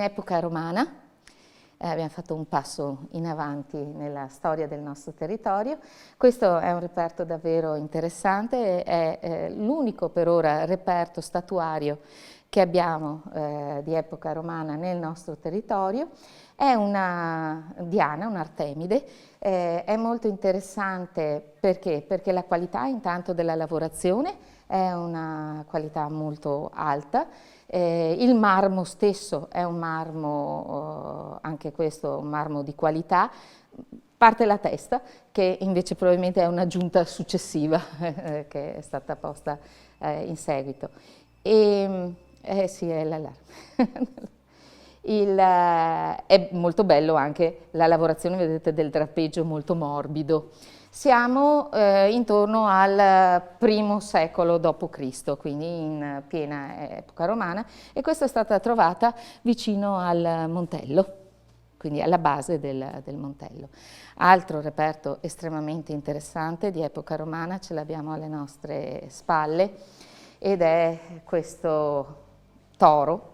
in epoca romana, abbiamo fatto un passo in avanti nella storia del nostro territorio. Questo è un reperto davvero interessante, è l'unico per ora reperto statuario che abbiamo di epoca romana nel nostro territorio. È una Diana, un'Artemide, è molto interessante perché la qualità intanto della lavorazione è una qualità molto alta. Il marmo stesso è un marmo, anche questo un marmo di qualità, parte la testa che invece probabilmente è un'aggiunta successiva che è stata posta in seguito. Sì, è l'allarme. È molto bello anche la lavorazione, vedete, del drappeggio molto morbido. Siamo intorno al I secolo d.C., quindi in piena epoca romana, e questa è stata trovata vicino al Montello, quindi alla base del Montello. Altro reperto estremamente interessante di epoca romana ce l'abbiamo alle nostre spalle ed è questo toro.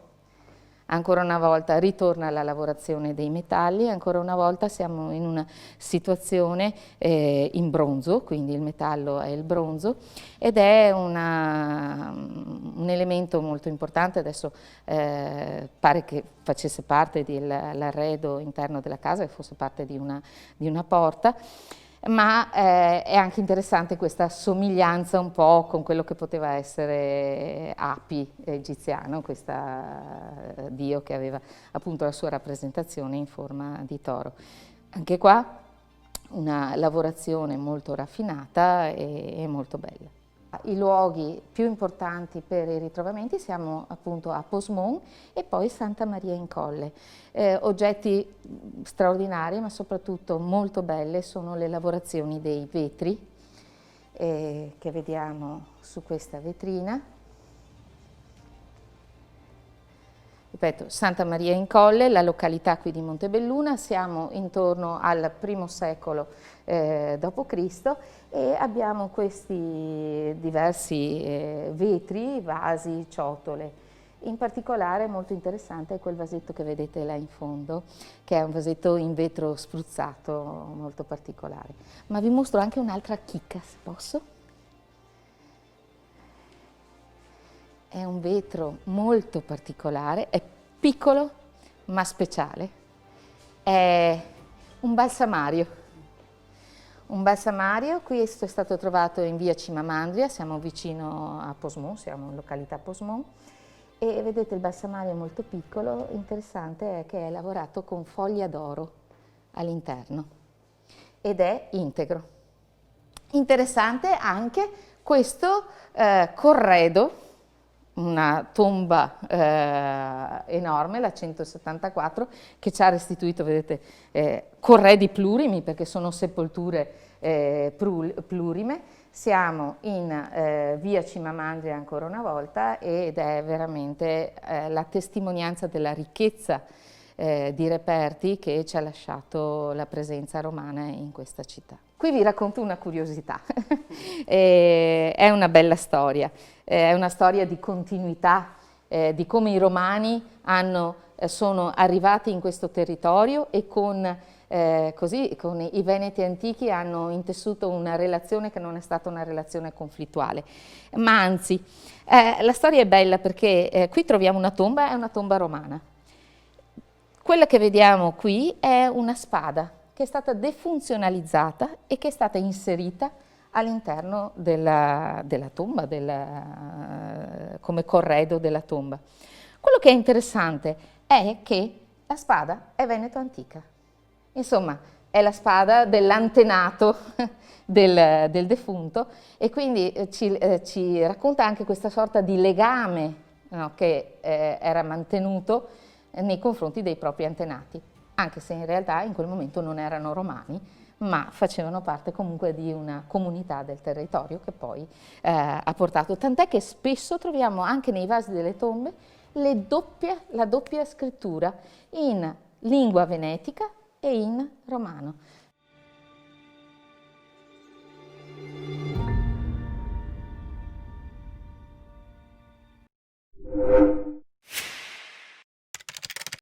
Ancora una volta ritorna alla lavorazione dei metalli, ancora una volta siamo in una situazione in bronzo, quindi il metallo è il bronzo, ed è un elemento molto importante. Adesso pare che facesse parte dell'arredo interno della casa, che fosse parte di una porta, ma è anche interessante questa somiglianza un po' con quello che poteva essere Api egiziano, questo dio che aveva appunto la sua rappresentazione in forma di toro. Anche qua una lavorazione molto raffinata e molto bella. I luoghi più importanti per i ritrovamenti siamo appunto a Posmon e poi Santa Maria in Colle. Oggetti straordinari ma soprattutto molto belle sono le lavorazioni dei vetri che vediamo su questa vetrina. Ripeto, Santa Maria in Colle, la località qui di Montebelluna, siamo intorno al I secolo d.C. e abbiamo questi diversi vetri, vasi, ciotole. In particolare molto interessante è quel vasetto che vedete là in fondo, che è un vasetto in vetro spruzzato molto particolare. Ma vi mostro anche un'altra chicca, se posso. È un vetro molto particolare, è piccolo ma speciale, è un balsamario. Un balsamario, questo è stato trovato in via Cimamandria, siamo vicino a Posmon, siamo in località Posmon, e vedete il balsamario è molto piccolo, interessante è che è lavorato con foglia d'oro all'interno ed è integro. Interessante anche questo corredo, una tomba enorme, la 174, che ci ha restituito, vedete, corredi plurimi, perché sono sepolture plurime. Siamo in via Cimamandria ancora una volta ed è veramente la testimonianza della ricchezza di reperti che ci ha lasciato la presenza romana in questa città. Qui vi racconto una curiosità, è una bella storia, è una storia di continuità, di come i romani sono arrivati in questo territorio e con i Veneti antichi hanno intessuto una relazione che non è stata una relazione conflittuale, ma anzi, la storia è bella perché qui troviamo una tomba, è una tomba romana. Quella che vediamo qui è una spada che è stata defunzionalizzata e che è stata inserita all'interno della tomba, come corredo della tomba. Quello che è interessante è che la spada è veneto antica. Insomma, è la spada dell'antenato del defunto e quindi ci racconta anche questa sorta di legame, no, che era mantenuto nei confronti dei propri antenati, anche se in realtà in quel momento non erano romani, ma facevano parte comunque di una comunità del territorio che poi ha portato, tant'è che spesso troviamo anche nei vasi delle tombe la doppia scrittura in lingua venetica e in romano.